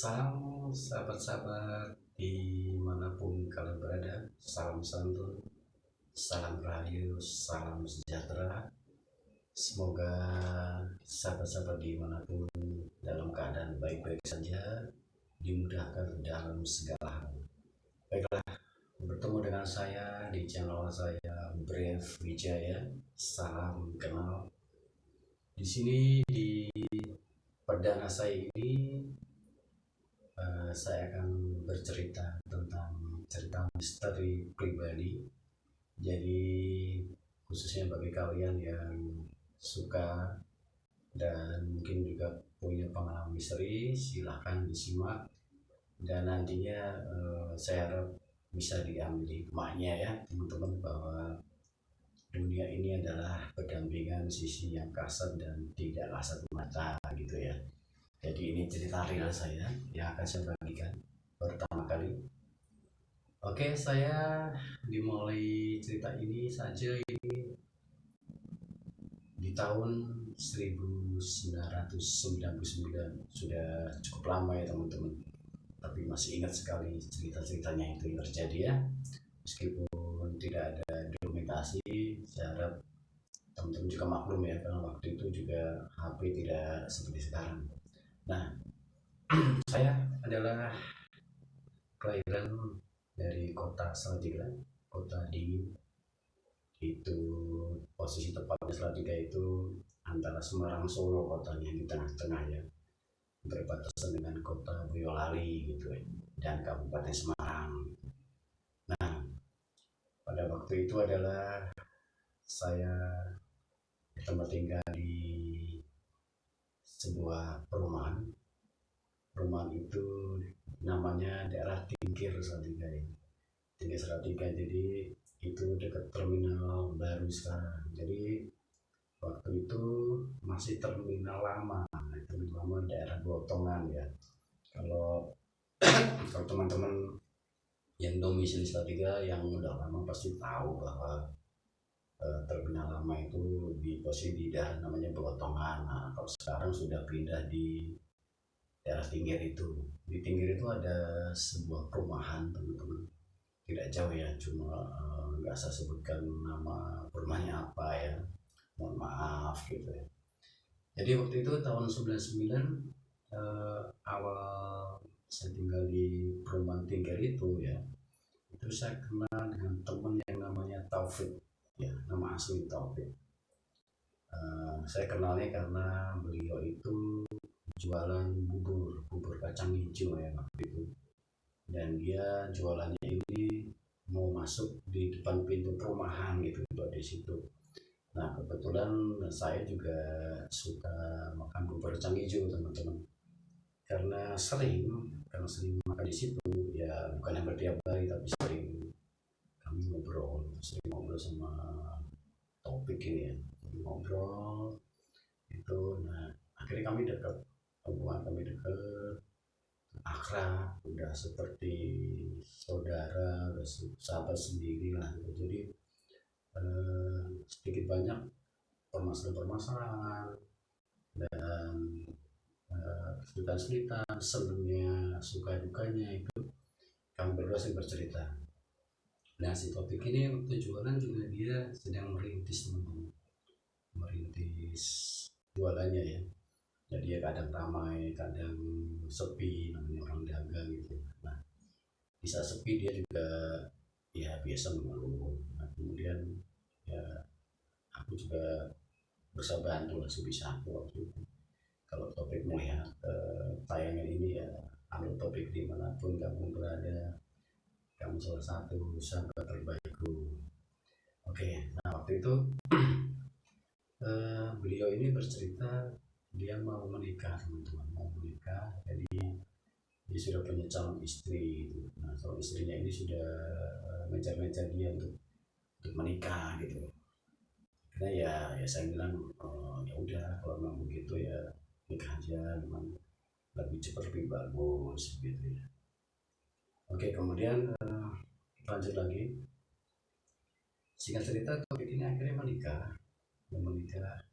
Salam sahabat-sahabat dimanapun kalian berada, salam santun, salam rahayu, salam sejahtera. Semoga sahabat-sahabat dimanapun dalam keadaan baik-baik saja, dimudahkan dalam segala hal. Baiklah, bertemu dengan saya di channel saya Brave Wijaya. Salam kenal. Di sini di perdana saya ini saya akan bercerita tentang cerita misteri pribadi. Jadi khususnya bagi kalian yang suka dan mungkin juga punya pengalaman misteri, silahkan disimak dan nantinya saya harap bisa diambil hikmahnya ya teman-teman, bahwa dunia ini adalah pendampingan sisi yang kasar dan tidak kasat mata gitu ya. Jadi ini cerita real saya yang akan saya bagikan pertama kali. Oke, saya dimulai cerita ini saja ini di tahun 1999. Sudah cukup lama ya teman-teman, tapi masih ingat sekali cerita-ceritanya itu yang terjadi ya. Meskipun tidak ada dokumentasi, saya harap teman-teman juga maklum ya, karena waktu itu juga HP tidak seperti sekarang. Nah, saya adalah kelahiran dari kota Salatiga, kota dingin. Itu posisi tepatnya Salatiga itu antara Semarang Solo kotanya, di tengah-tengah ya, berbatasan dengan kota Boyolali gitu ya, dan Kabupaten Semarang. Nah, pada waktu itu adalah saya tempat tinggal di sebuah perumahan. Perumahan itu namanya daerah Tingkir Salatiga ini. Tingkir Salatiga, jadi itu dekat terminal baru sekarang. Jadi waktu itu masih terminal lama, daerah Botongan ya. Kalau kalau teman-teman yang domisili Salatiga yang udah lama pasti tahu bahwa terminal lama itu di posisi di daerah namanya Botongan. Nah, kalau sekarang sudah pindah di daerah Tingkir itu. Di Tingkir itu ada sebuah perumahan teman-teman, tidak jauh ya, cuma nggak saya sebutkan nama perumahannya apa ya, mohon maaf gitu ya. Jadi waktu itu tahun 99, awal saya tinggal di perumahan Tingkir itu ya, itu saya kenal dengan teman yang namanya Taufik ya, nama asli Taufik. Saya kenalnya karena beliau itu jualan bubur kacang hijau ya waktu itu, dan dia jualannya ini mau masuk di depan pintu perumahan gitu di situ. Nah, kebetulan saya juga suka makan bubur kacang hijau teman-teman, karena sering makan di situ ya, bukan yang bertiap hari, tapi sering kami sering ngobrol sama Topik ini ya, ngobrol itu. Nah, akhirnya kami dekat, hubungan kami dekat, akrab, udah seperti saudara, udah sahabat sendiri lah gitu. Jadi sedikit banyak permasalahan dan kesulitan, senangnya, suka dukanya itu kami berdua sering bercerita. Nah, si Topik ini waktu jualan juga dia sedang merintis teman-teman, merintis jualannya ya. Jadi ya kadang ramai, kadang sepi, namanya orang dagang gitu. Nah, bisa sepi dia juga ya biasa mengeluh. Nah, kemudian ya aku juga berusaha bantu lah sebisa aku waktu itu. Kalau Topik melihat tayangan ini ya, anu Topik dimanapun kamu berada, kamu salah satu sahabat terbaikku. Oke, nah waktu itu beliau ini bercerita dia mau menikah teman-teman, mau menikah. Jadi dia sudah punya calon istri gitu. Nah, calon istrinya ini sudah ngejar-ngejar dia untuk menikah gitu. Karena ya saya bilang ya udah, kalau memang begitu ya nikah aja, memang lebih cepat lebih bagus gitu ya. Oke, kemudian lanjut lagi. Singkat cerita, Topik ini akhirnya menikah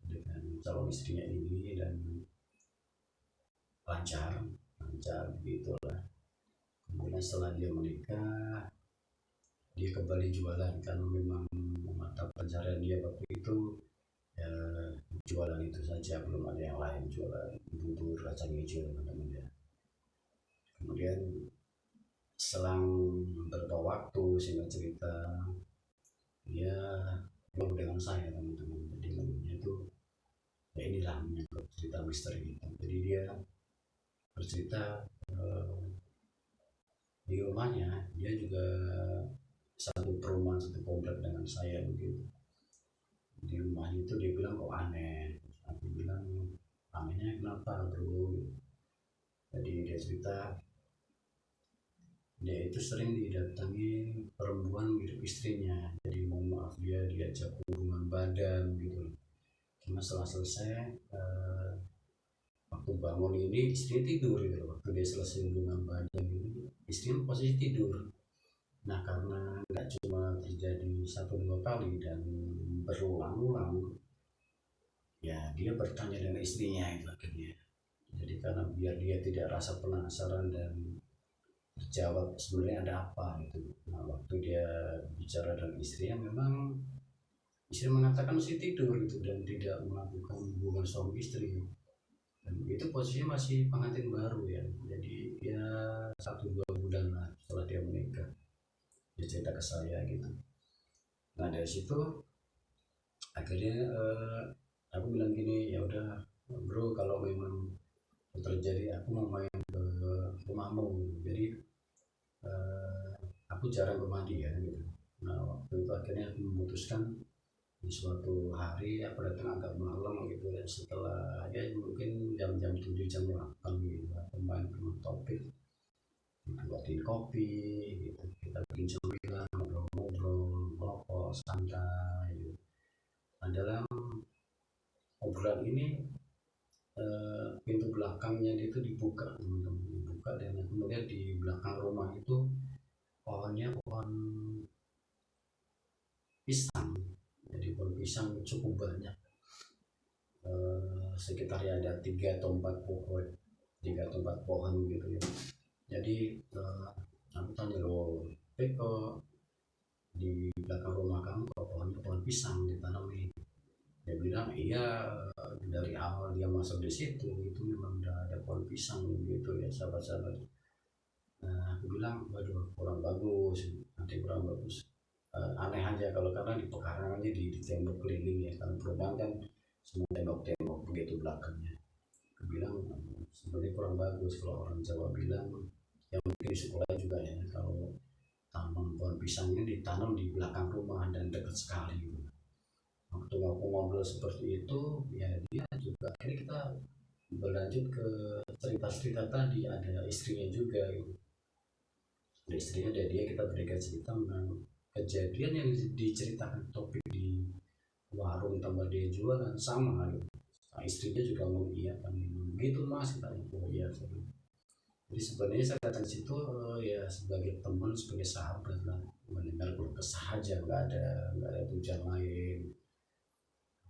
dengan calon istrinya ini dan lancar. lancar gitu lah. Kemudian setelah dia menikah, dia kembali jualan karena memang mata pencarian dia waktu itu ya jualan itu saja, belum ada yang lain, jualan bubur kacang hijau teman-teman ya. Kemudian selang beberapa waktu, singkat cerita, dia ngobrol dengan saya teman-teman. Jadi ngomongnya itu ya inilah menyangkut cerita misteri itu. Jadi dia bercerita di rumahnya dia juga satu perumahan, satu komplek dengan saya begitu. Di rumahnya itu dia bilang kok aneh. Aku bilang anehnya kenapa bro? Jadi dia cerita dia itu sering didatangi perempuan mirip istrinya. Jadi mohon maaf dia diajak hubungan badan gitu. Cuma setelah selesai waktu bangun ini istri tidur gitu. Waktu dia selesai hubungan badan ini istri posisi tidur. Nah karena nggak cuma terjadi satu dua kali dan berulang-ulang, ya dia bertanya dengan istrinya itu akhirnya. Jadi karena biar dia tidak rasa penasaran dan terjawab sebenarnya ada apa gitu. Nah waktu dia bicara dengan istrinya memang istri mengatakan masih tidur gitu dan tidak melakukan hubungan suami istri. Dan itu posisinya masih pengantin baru ya. Jadi ya 1-2 bulan lah setelah dia menikah. Dia cerita ke saya gitu. Nah dari situ akhirnya aku bilang gini, ya udah bro kalau memang terjadi aku mau main ke rumahmu. Jadi aku jarang ke dia gitu. Nah waktu itu akhirnya aku memutuskan di suatu hari aku datang agak malam gitu ya, setelah ya mungkin jam-jam 7 jam 8 gitu aku main ke rumah Topik, buatin kopi gitu, kita bikin cemilan, ngobrol-ngobrol, merokok santai gitu. Nah dalam obrolan ini pintu belakangnya itu dibuka teman-teman, dibuka dan kemudian di belakang rumah itu pohonnya pohon pisang. Jadi pohon pisang cukup banyak, sekitar ya ada 3 atau 4 pohon, 3 atau 4 pohon gitu ya. Jadi aku tanya loh, kok di belakang rumah kamu kok pohonnya pohon pisang ditanamin? Dia bilang iya, dari awal dia masuk di situ itu memang udah ada pohon pisang gitu ya sahabat-sahabat. Nah aku bilang waduh kurang bagus, nanti kurang bagus. Aneh aja kalau karena di pekarangannya di tembok keliling ya kan, perumahan kan semua tembok-tembok begitu belakangnya. Aku bilang sebenarnya kurang bagus kalau orang Jawa bilang, yang mungkin di sekolah juga ya, kalau tanam pohon pisang ini ditanam di belakang rumah dan dekat sekali gitu. Waktu aku ngobrol seperti itu ya dia juga akhirnya kita berlanjut ke cerita-cerita tadi, ada istrinya juga gitu. Ada istrinya dan dia kita berikan cerita tentang kejadian yang diceritakan Topik di warung tempat dia jualan sama gitu. Nah, istrinya juga mengiyakan begitu mas, kita oh iya. Jadi sebenarnya saya datang ke situ ya sebagai teman, sebagai sahabat lah, mendengar keluh kesah aja, nggak ada tujuan lain.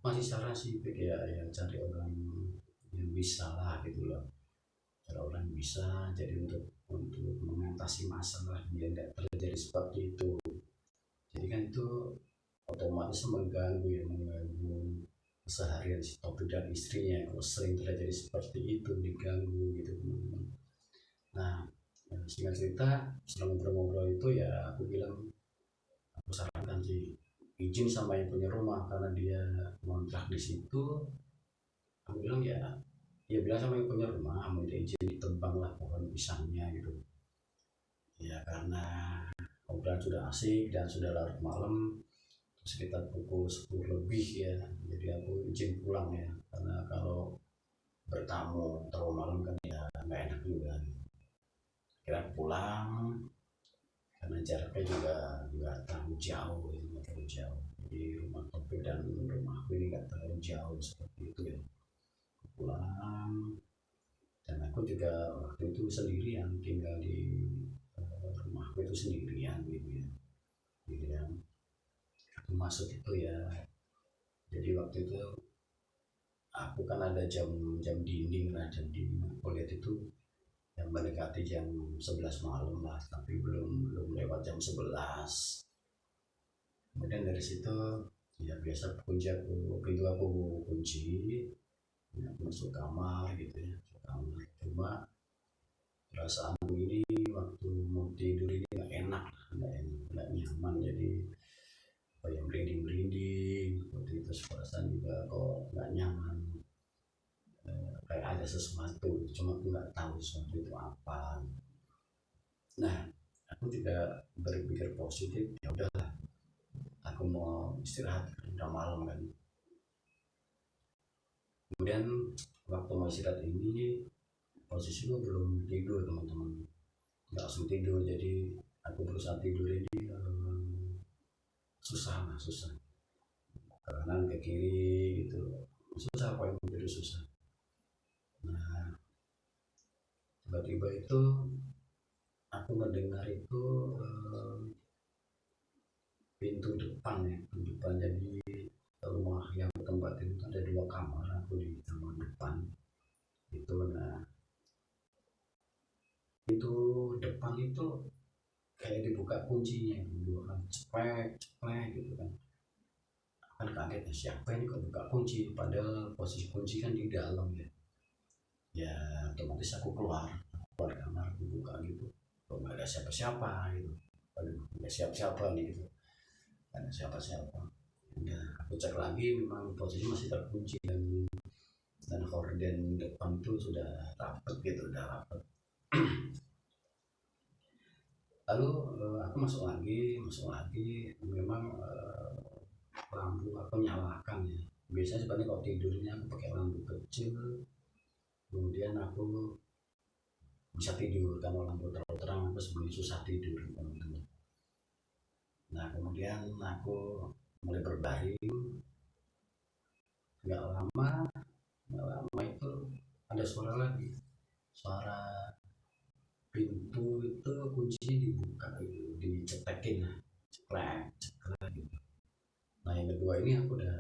Masih saran sih ya cari orang yang bisa lah gitu loh, cari orang yang bisa jadi untuk mengatasi masalah biar nggak terjadi seperti itu. Jadi kan itu otomatis mengganggu keseharian si Topik dan istrinya kalau sering terjadi seperti itu, diganggu gitu teman-teman. Nah singkat cerita setelah ngobrol-ngobrol itu ya aku bilang, aku sarankan sih izin sama yang punya rumah karena dia ngontrak di situ. Aku bilang ya bilang sama yang punya rumah minta izin ditebang lah pohon pisangnya gitu ya, karena obrolan sudah asik dan sudah larut malam sekitar pukul 10 lebih ya. Jadi aku izin pulang ya, karena kalau bertamu terlalu malam kan ya nggak enak juga. Kira pulang karena jaraknya juga nggak terlalu jauh ya, nggak terlalu jauh. Jadi rumah Topik dan rumahku ini nggak terlalu jauh seperti itu ya. Pulang dan aku juga waktu itu sendirian tinggal di rumahku itu sendirian gitu ya. Jadi aku masuk itu ya, jadi waktu itu aku kan ada jam jam dinding lah, jam dinding aku lihat itu yang mendekati jam 11 malam lah, tapi belum belum lewat jam 11. Kemudian dari situ ya biasa pintu aku kunci, ya, aku masuk kamar gitu ya, masuk kamar. Cuma perasaanku ini waktu mau tidur ini nggak enak, nggak nyaman, jadi kayak merinding merinding seperti itu, perasaan juga kok nggak nyaman, kayak ada sesuatu, cuma aku nggak tahu sesuatu itu apa. Nah, aku tidak berpikir positif, ya udah aku mau istirahat, udah malam kan. Kemudian waktu mau istirahat ini posisiku belum tidur teman-teman, nggak langsung tidur, jadi aku berusaha tidur ini susah lah, susah ke kanan ke kiri gitu, susah, apa yang tidur susah. Nah, tiba-tiba itu aku mendengar itu pintu depan ya, pintu depan. Jadi rumah yang tempat itu ada dua kamar, aku di kamar depan itu. Nah, pintu depan itu kayak dibuka kuncinya dua kali, ceplek ceplek gitu kan. Kan kaget ya, siapa ini kok buka kunci, padahal posisi kunci kan di dalam ya. Ya otomatis aku keluar kamar, aku buka gitu, kok nggak ada siapa-siapa gitu. Aduh, nggak siapa-siapa nih gitu, nggak ada siapa-siapa. Ya aku cek lagi, memang posisi masih terkunci, dan horden depan itu sudah rapet gitu, udah rapet. Lalu aku masuk lagi, memang lampu aku nyalakan ya. Biasanya sebenarnya kalau tidurnya aku pakai lampu kecil, kemudian aku bisa tidur. Kalau lampu terlalu terang aku sebenarnya susah tidur teman-teman. Nah kemudian aku mulai berbaring, nggak lama nggak lama itu ada suara lagi, suara pintu itu kuncinya dibuka gitu, dicetekin lah, ceklek ceklek gitu. Nah yang kedua ini aku udah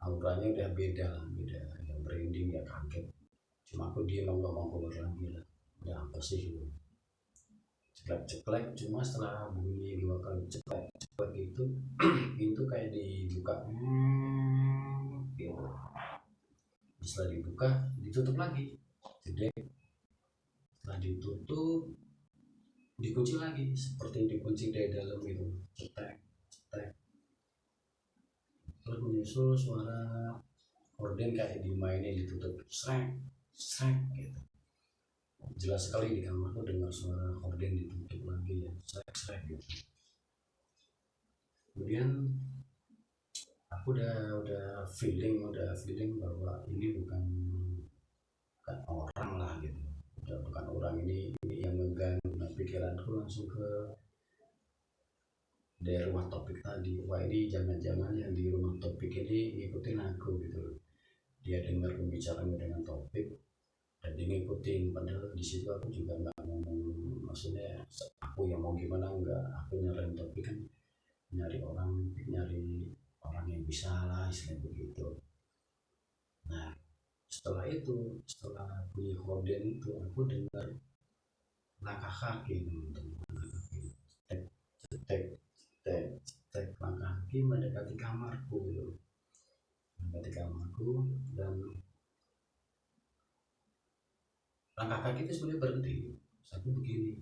auranya udah beda lah, beda, yang merinding ya, kaget. Cuma aku diam, nggak mau keluar lagi lah, udah apa sih gitu, ceklek ceklek. Cuma setelah bunyi dua kali ceklek ceklek itu pintu kayak dibuka, gitu. Setelah dibuka ditutup lagi, jadi setelah ditutup dikunci lagi, seperti dikunci dari dalam gitu, cetek cetek. Terus menyusul suara horden kayak dimainin, ditutup srek srek gitu. Jelas sekali di kamarku dengar suara horden ditutup lagi ya, srek srek gitu. Kemudian aku udah feeling bahwa ini bukan orang lah gitu, bukan orang ini yang mengganggu. Nah, pikiranku langsung ke dari rumah topik tadi. Wah ini jangan-jangan yang di rumah topik ini ngikutin aku gitu, dia dengar pembicaraan dengan topik dan dia ngikutin, padahal di situ aku juga nggak ngomong, maksudnya aku yang mau gimana, enggak, aku nyari topik kan, nyari orang yang bisa lah, istilah begitu. Nah setelah bunyi horden itu aku dengar langkah kaki teman-teman, cetek cetek cetek cetek, langkah kaki mendekati kamarku gitu, mendekati kamarku. Dan langkah kaki itu sebenarnya berhenti, satu begini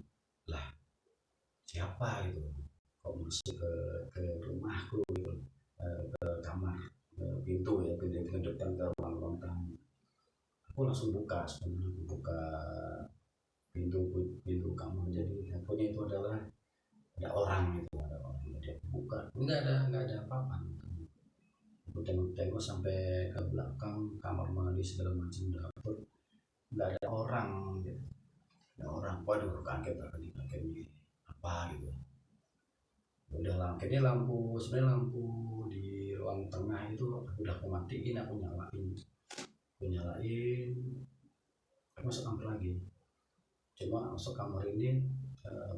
lah, siapa gitu kok masuk ke rumahku gitu, ke kamar, pintu ya, pintu depan ke ruang tamu. Aku langsung buka, sebenarnya aku buka pintu pintu kamar, jadi akunya itu adalah ada orang gitu, ada orang. Jadi aku buka, nggak ada apa-apa gitu. Aku tengok-tengok sampai ke belakang, kamar mandi segala macam, dapur, nggak ada orang gitu, ada orang. Waduh, kaget banget nih, kaget nih, apa gitu. Udah lah, akhirnya sebenarnya lampu di ruang tengah itu udah aku matiin, aku nyalain, aku masuk kamar lagi. Cuma masuk kamar ini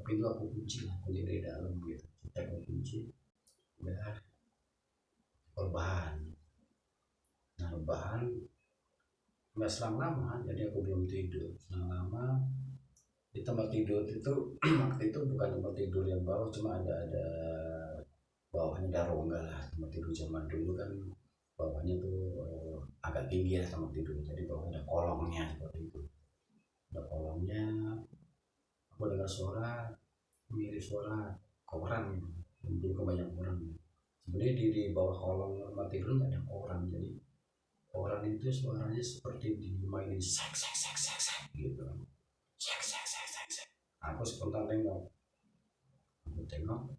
pintu aku kunci lah, kunci dari dalam gitu, kita aku kunci. Udah rebahan. Nah rebahan nggak selang lama, jadi aku belum tidur selang lama di tempat tidur itu. Waktu itu bukan tempat tidur yang bawah, cuma ada bawahnya ada rongga lah. Tempat tidur zaman dulu kan bawahnya tuh agak tinggi ya tempat tidur, jadi bawahnya ada kolongnya seperti itu. Ada kolongnya, aku dengar suara mirip suara koran gitu. Dulu kebanyakan orang gitu. Sebenarnya di bawah kolong tempat tidur nggak ada koran, jadi koran itu suaranya seperti dimainin sek sek sek sek sek gitu, sek sek sek sek sek. Aku spontan tengok, aku tengok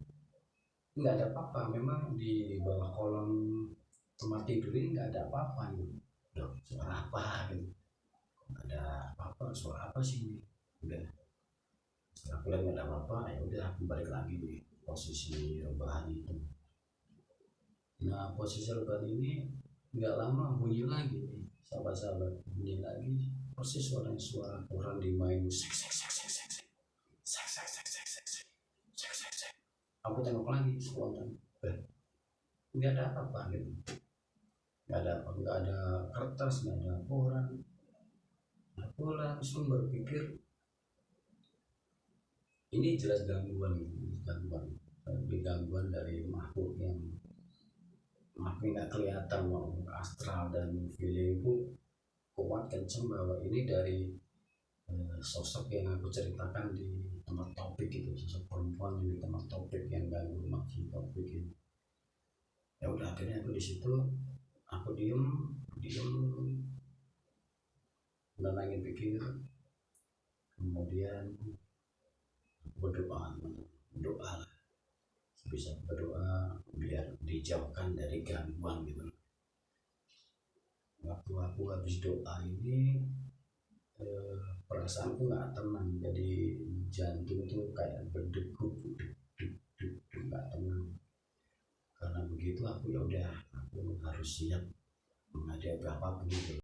nggak ada apa-apa, memang di bawah kolong tempat tidur ini nggak ada apa-apa gitu. Loh, suara apa gitu, nggak ada apa-apa, suara apa sih ini. Udah, setelah aku lihat nggak ada apa-apa, ya udah aku balik lagi di posisi rebahan itu. Nah, posisi rebahan ini nggak lama bunyi lagi nih, sahabat-sahabat, bunyi lagi persis suara orang dimain sek sek sek sek sek sek sek sek sek sek sek sek sek sek sek. Aku tengok lagi spontan, nggak ada apa-apa gitu, nggak ada kertas, nggak ada koran. Aku langsung berpikir ini jelas gangguan gitu, gangguan, gangguan dari makhluk yang makhluk nggak kelihatan, mau astral dan feelingku kuat kenceng bahwa ini dari sosok yang aku ceritakan di tempat topik itu, sosok perempuan yang di tempat topik yang ganggu maksud topik ini. Ya udah, akhirnya aku di situ, aku diem diem menenangin pikir, kemudian berdoa, berdoa bisa berdoa biar dijauhkan dari gangguan gitu. Waktu aku habis doa ini perasaanku nggak tenang, jadi jantung tuh kayak berdegup nggak tenang. Karena begitu aku ya udah, aku harus siap menghadapi apapun itu.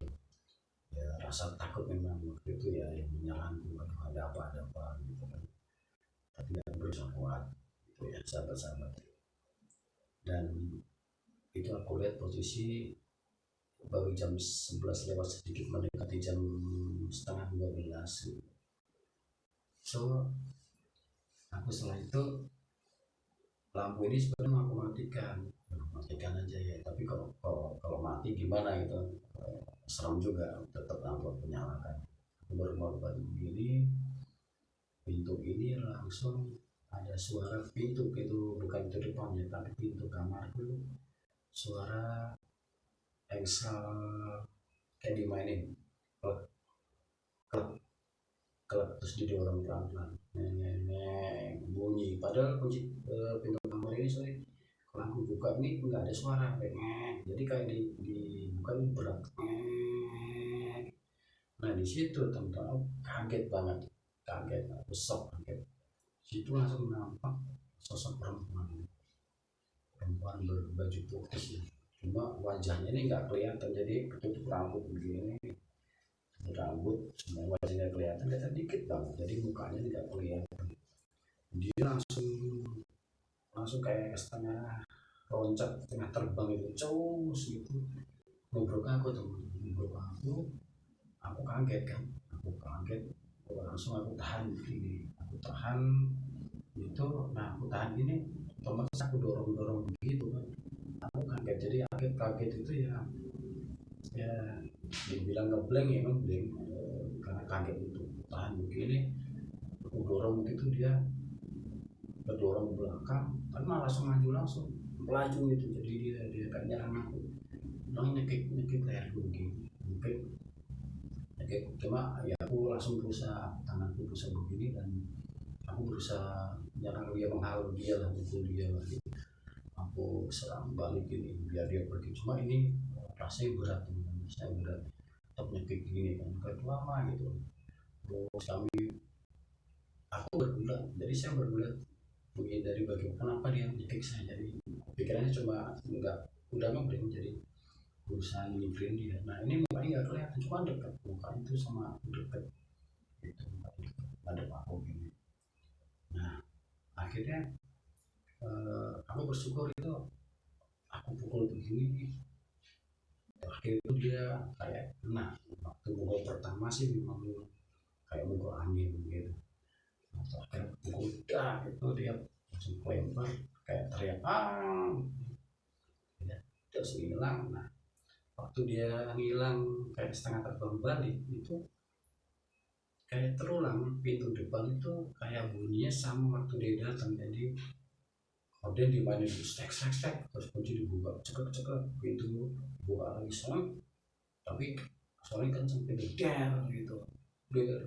Ya rasa takut memang waktu itu ya yang menyerangku, ada apa gitu kan. Tapi aku berusaha kuat itu ya, sahabat-sahabat. Dan itu aku lihat posisi baru jam 11 lewat sedikit, mendekati jam setengah 12 gitu. So aku setelah itu lampu ini sebenarnya mau aku matikan aja ya, tapi kalau mati gimana gitu, serem juga, tetap lampu aku nyalakan. Aku baru mau begini, pintu ini langsung ada suara pintu bukan itu depannya tapi pintu kamarku, suara engsel kayak dimainin klek klek klek, terus didorong pelan-pelan, neng bunyi, padahal kunci pintu kamar ini, sorry, kalau aku buka ini nggak ada suara, jadi kayak di bukan berat. Nah di situ teman-teman kaget banget, kaget, aku shock, kaget. Situ langsung nampak sosok perempuan berbaju putih, cuma wajahnya ini nggak kelihatan, jadi ketutup rambut begini, rambut semua wajahnya kelihatan, kelihatan dikit banget, jadi mukanya tidak kelihatan. Dia langsung langsung kayak setengah loncat, setengah terbang itu, jauh gitu, ngobrol aku tuh, ngobrol aku kaget kan, aku kaget, langsung aku tahan begini, aku tahan itu. Nah aku tahan ini, otomatis aku dorong dorong begitu kan, aku kaget, jadi kaget kaget itu ya, ya dibilang ngeblank ya ngeblank, karena kaget itu tahan begini, aku dorong gitu, dia berdorong belakang kan, malah langsung maju, langsung melaju gitu, jadi dia kayak nyerang aku, dong nyekik nyekik leherku begini, nyekik nyekik. Cuma ya aku langsung berusaha, tanganku berusaha begini, dan aku berusaha nyerang dia, menghalau dia lah, mukul dia lah gitu. Aku serang balik ini biar dia pergi, cuma ini rasanya berat, saya berat, tetap nyekik gini kan, kayak lama gitu. Terus aku bergulat, jadi saya bergulat dari bagian kenapa dia nyekik saya, jadi pikirannya cuma enggak, udah ngeblank, jadi berusaha nyingkirin dia. Nah ini mukanya nggak kelihatan, cuma dekat, muka itu sama dekat gitu, ada aku gini. Nah akhirnya aku bersyukur itu, aku pukul begini terakhir itu dia kayak kena waktu mukul pertama sih memang kayak mukul angin gitu. Nah, terakhir mukul udah itu dia langsung lempar kayak teriak ya, terus hilang. Nah waktu dia ngilang kayak setengah terbang balik itu kayak terulang pintu depan itu kayak bunyinya sama waktu dia datang. Jadi kemudian dimainin stek stek stek terus kunci dibuka cekrek cekrek pintu buka lagi soalnya, tapi soalnya kan sampai der gitu, der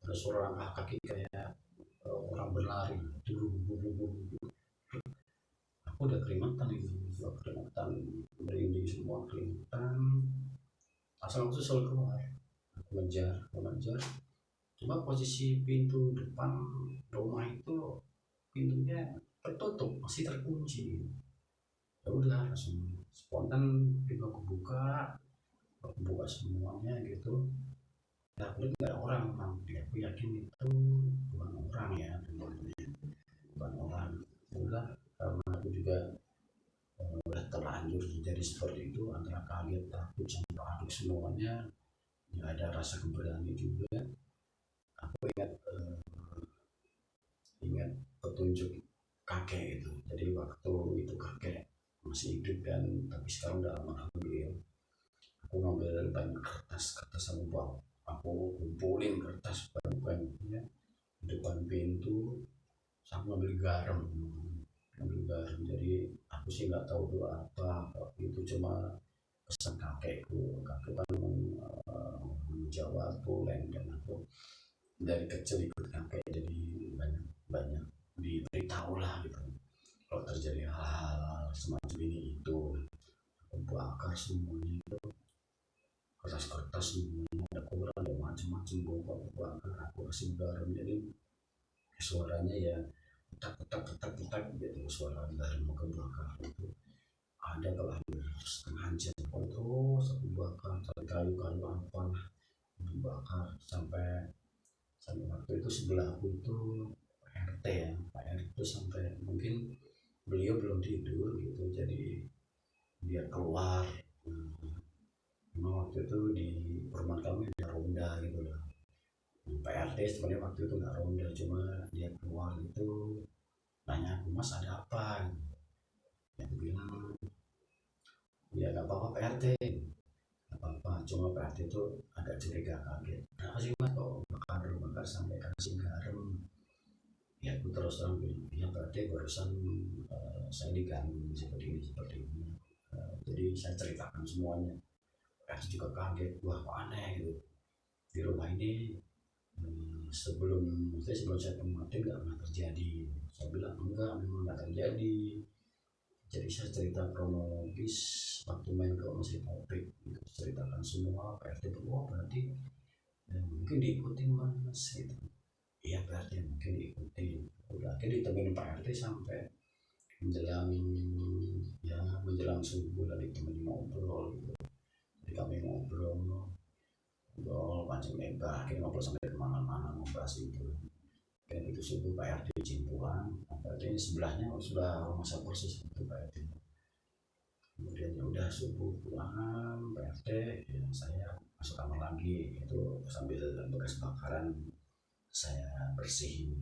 ada suara langkah kaki kayak orang berlari dulu buru. Aku udah keringetan itu, udah keringetan, merinding semua keringetan, asal aku susul keluar. Aku mengejar, cuma posisi pintu depan rumah itu pintunya tertutup, masih terkunci. Ya udah langsung spontan pintu aku buka semuanya gitu. Ya aku nggak ada orang, memang aku yakin itu bukan orang ya, bukan orang. Udah karena aku juga udah terlanjur jadi seperti itu, antara kaget takut campur aduk semuanya, nggak ada rasa keberanian juga. Aku ingat petunjuk kakek itu. Jadi waktu itu kakek masih hidup kan, tapi sekarang udah almarhum beliau. Aku ngambil banyak kertas sama bang, aku kumpulin kertas banyak-banyaknya di depan pintu, sama ngambil garam. Jadi aku sih nggak tahu doa apa waktu itu, cuma pesan kakekku. Kakek kan Jawa Tulen, dan aku dari kecil ikut kakek, jadi banyak banyak diberitahu lah gitu kalau terjadi hal semacam ini itu. Aku bakar semuanya itu, kertas-kertas semuanya, ada koran, ada macam-macam, aku bakar, aku kasih garam. Jadi suaranya ya petak gitu, suara garam mau kebakar itu ada kalau hampir setengah jam. Terus aku bakar cari kayu-kayu apa dibakar sampai waktu itu sebelah aku itu RT ya, Pak RT, sampai mungkin beliau belum tidur gitu, jadi dia keluar. Memang waktu itu di perumahan kami ada ronda gitu loh. Pak RT sebenarnya waktu itu nggak ronda, cuma dia keluar itu nanya aku, mas ada apa? Ya aku bilang ya nggak apa-apa Pak RT, nggak apa-apa, cuma Pak RT itu agak curiga, kaget, kenapa sih mas kok bakar sampai kasih garam? Ya aku terus terang bilang, ya berarti barusan saya diganggu seperti ini. Jadi saya ceritakan semuanya. Saya juga kaget, wah kok aneh gitu, di rumah ini sebelum saya kematian nggak pernah terjadi. Saya bilang enggak, memang nggak terjadi. Jadi saya cerita kronologis waktu main ke masjid topik gitu, ceritakan semua. PRT berarti mungkin diikutin mas gitu. Iya berarti mungkin diikuti. Udah akhirnya ditemenin Pak RT sampai menjelang menjelang subuh, lalu ditemenin ngobrol gitu. Jadi kami ngobrol panjang lebar, akhirnya ngobrol sampai kemana-mana ngobrol itu. Dan itu subuh Pak RT izin pulang. Pak RT ini sebelahnya sudah rumah saya persis itu Pak RT. Kemudian ya udah subuh pulang Pak RT, ya saya masuk kamar lagi itu sambil bekas bakaran saya bersihin.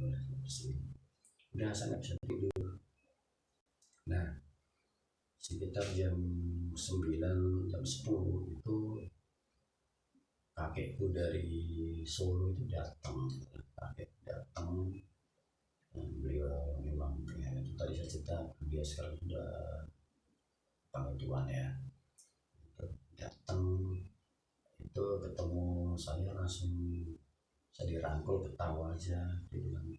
Udah saya nggak bisa tidur. Nah sekitar jam 9 jam 10 itu kakekku dari Solo itu datang. Kakek datang, beliau memang ya, itu tadi saya cerita dia sekarang sudah panggil Tuhan ya. Datang itu ketemu saya langsung saya dirangkul, ketawa aja. Dia bilang,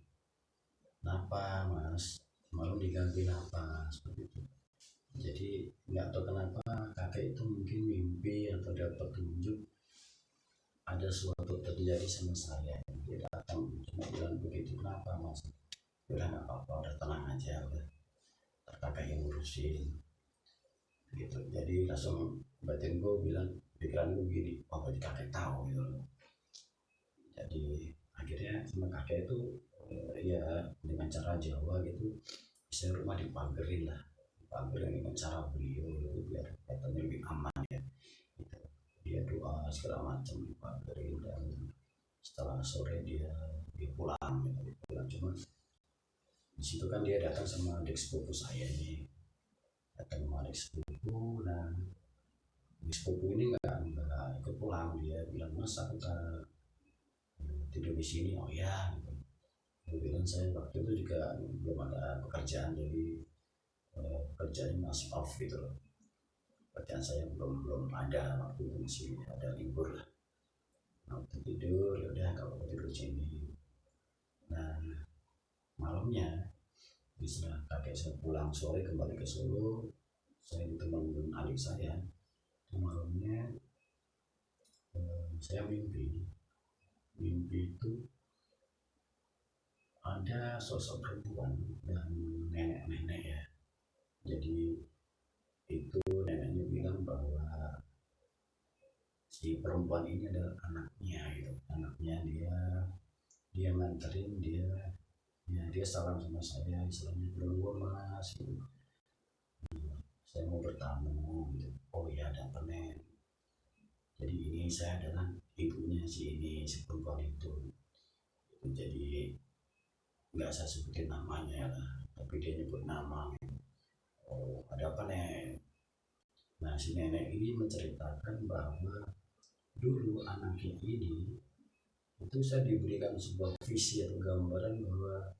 kenapa mas malu digangguin apa, seperti itu. Jadi nggak tahu kenapa kakek itu mungkin mimpi atau dapat tunjuk ada suatu terjadi sama saya. Dia datang cuma bilang begitu, kenapa mas? Udah nggak apa-apa, udah tenang aja, udah kakak yang ngurusin gitu. Jadi langsung batin gue bilang, pikiran gue gini, oh berarti kakek tahu gitu loh. Jadi akhirnya sama kakek itu ya dengan cara Jawa gitu, bisa rumah dipagerin lah, dipagerin dengan cara beliau gitu, biar katanya lebih aman ya. segala macam dipagerin, dan setelah sore dia pulang gitu, dia pulang. Cuma di situ kan dia datang sama adik sepupu saya ini, datang sama adik sepupu. Nah, adik sepupu ini nggak ikut pulang, dia bilang, mas aku tak tidur di sini. Oh ya gitu. Dia bilang, saya waktu itu juga belum ada pekerjaan, jadi kerjanya masih off gitu loh, pekerjaan saya belum ada waktu itu, masih ada libur lah. Nah, waktu tidur ya udah, kalau tidur sini. Nah, malamnya setelah kakek saya pulang sore kembali ke Solo, saya ditemani adik saya. Malamnya saya mimpi itu ada sosok perempuan dan nenek-nenek ya. Jadi itu neneknya bilang bahwa si perempuan ini adalah anaknya gitu. Anaknya dia nganterin dia, ya dia salam sama saya, istilahnya dulu mas gitu. Saya mau bertamu gitu. Oh ya, ada apa nen? Jadi ini saya adalah ibunya si perempuan itu. Jadi nggak saya sebutin namanya lah, tapi dia nyebut nama. Oh, ada apa nen? Nah, si nenek ini menceritakan bahwa dulu anaknya ini itu saya diberikan sebuah visi atau gambaran bahwa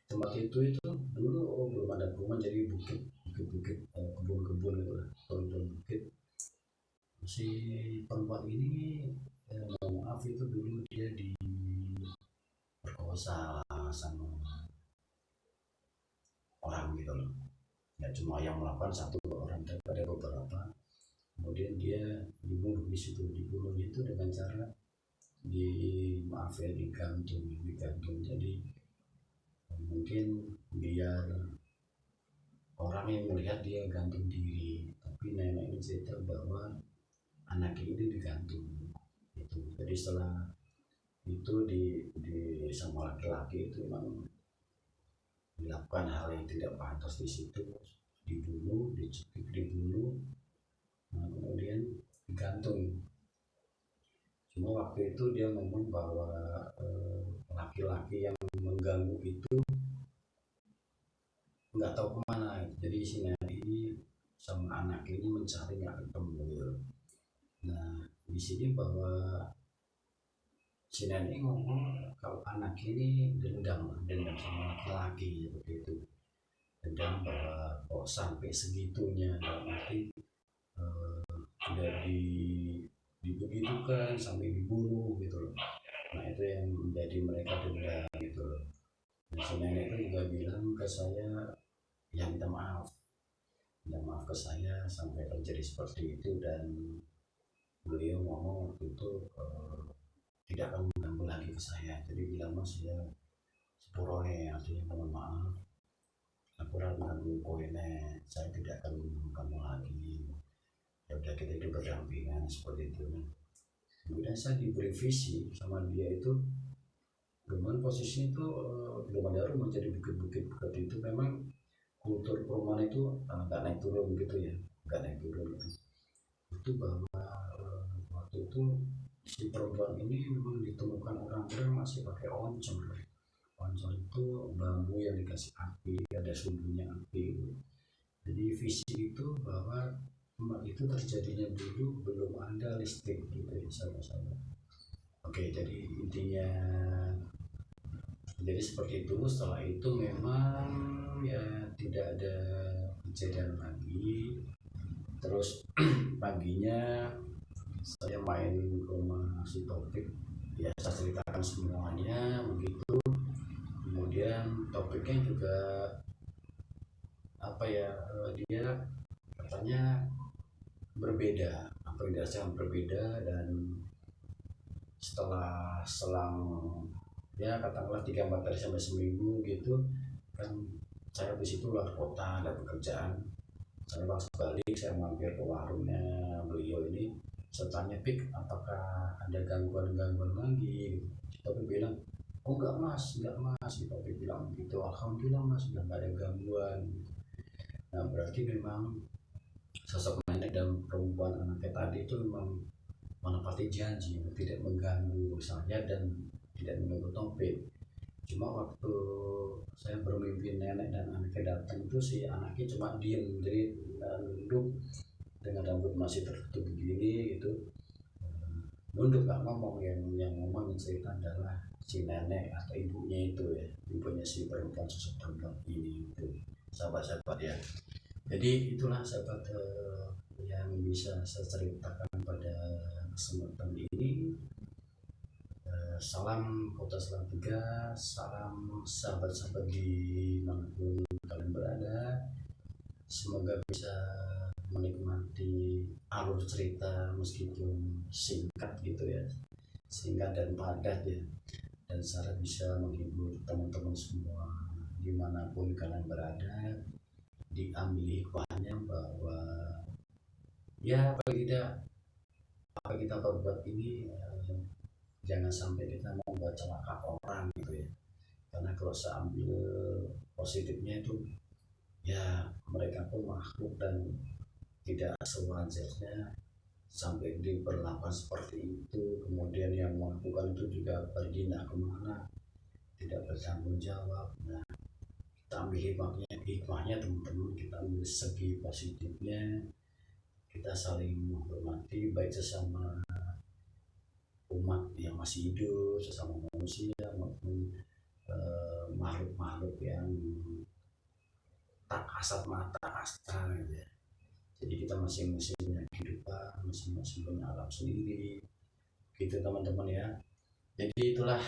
tempat itu dulu belum ada perumahan, jadi bukit kebun-kebun gitu lah, kebun bukit. Si perempuan ini maaf itu dulu dia diperkosa sama orang gitu loh. Ya cuma yang melakukan satu orang, tapi ada beberapa. Kemudian dia dibunuh di situ. Dibunuhnya itu dengan cara digantung. Jadi mungkin biar orang yang melihat dia gantung diri, tapi nenek ini cerita bahwa anak ini digantung itu. Jadi setelah itu di sama laki-laki itu memang dilakukan hal yang tidak pantas di situ, dibunuh, nah kemudian digantung. Cuma waktu itu dia ngomong bahwa laki-laki yang mengganggu itu nggak tahu kemana. Jadi si nenek ini sama anak ini mencari nggak ketemu. Nah, di sini bahwa si nenek ngomong kalau anak ini dendam sama laki-laki seperti itu. Dendam bahwa kok sampai segitunya, dalam arti udah dibegitukan sampai dibunuh gitu loh. Nah, itu yang menjadi mereka dendam gitu loh. Nah, si nenek itu juga bilang ke saya, ya minta maaf ke saya sampai terjadi seperti itu, dan beliau ngomong waktu itu tidak akan mengganggu lagi ke saya. Jadi bilang, mas ya sepurone, artinya mohon maaf, aku mengganggu koine, saya tidak akan mengganggu kamu lagi. Ya udah, kita hidup berdampingan seperti itu. Kemudian saya diberi visi sama dia itu, cuman posisi itu belum ada rumah, jadi bukit-bukit seperti itu. Memang kultur perumahan itu nggak naik turun gitu ya, nggak naik turun gitu. Itu bahwa waktu itu si perempuan ini memang ditemukan orang-orang masih pakai oncom. Oncom itu bambu yang dikasih api, ada sumbunya api. Jadi visi itu bahwa itu terjadinya dulu belum ada listrik gitu ya, sama-sama. Oke, jadi intinya jadi seperti itu. Setelah itu memang ya tidak ada kejadian lagi. Terus paginya saya main ke rumah si Topik, ya saya ceritakan semuanya begitu. Kemudian Topiknya juga apa ya, dia katanya berbeda, apa yang dirasakan berbeda. Dan setelah selang ya katakanlah 3-4 hari sampai seminggu gitu kan, saya di situ luar kota, ada pekerjaan. Saya pas balik, saya mampir ke warungnya beliau ini. Saya tanya, Pik, apakah ada gangguan lagi? Tapi bilang, oh enggak mas. Tapi bilang gitu, alhamdulillah mas, udah nggak ada gangguan. Nah, berarti memang sosok nenek dan perempuan anaknya tadi itu memang menepati janji, tidak mengganggu saya dan tidak mengganggu Taufik. Cuma waktu saya bermimpi nenek dan anaknya datang itu, si anaknya cuma diem, jadi nunduk dengan rambut masih tertutup begini gitu, nunduk nggak ngomong. Yang ngomong, yang cerita adalah si nenek atau ibunya itu ya, ibunya si perempuan, sosok perempuan ini itu, sahabat-sahabat ya. Jadi itulah sahabat yang bisa saya ceritakan pada kesempatan ini. Salam Kota Salatiga, salam sahabat-sahabat di manapun kalian berada. Semoga bisa menikmati alur cerita meskipun singkat gitu ya, singkat dan padat ya, dan saya bisa menghibur teman-teman semua dimanapun kalian berada. Diambil hikmahnya bahwa ya apa kita berbuat ini jangan sampai kita membuat celaka orang gitu ya. Karena kalau saya ambil positifnya itu, ya mereka pun makhluk dan tidak sewajarnya sampai diperlakukan seperti itu. Kemudian yang melakukan itu juga pergi tidak kemana, tidak bertanggung jawab. Nah, kita ambil hikmahnya teman-teman, kita ambil segi positifnya, kita saling menghormati baik sesama umat yang masih hidup, sesama manusia maupun makhluk-makhluk yang tak kasat mata asta gitu ya. Jadi kita masing-masing punya kehidupan, masing-masing punya alam sendiri gitu teman-teman ya. Jadi itulah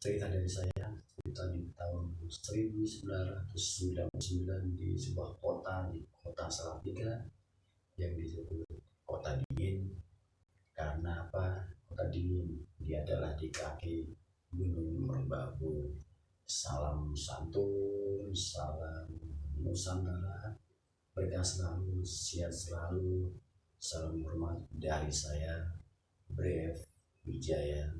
cerita dari saya, cerita di tahun 1999 di sebuah kota, di kota Salatiga yang disebut kota dingin. Karena apa? Kota dingin, dia adalah di kaki Gunung Merbabu. Salam santun, salam Nusantara, berkah selalu, sehat selalu. Salam hormat dari saya, Bref Wijaya.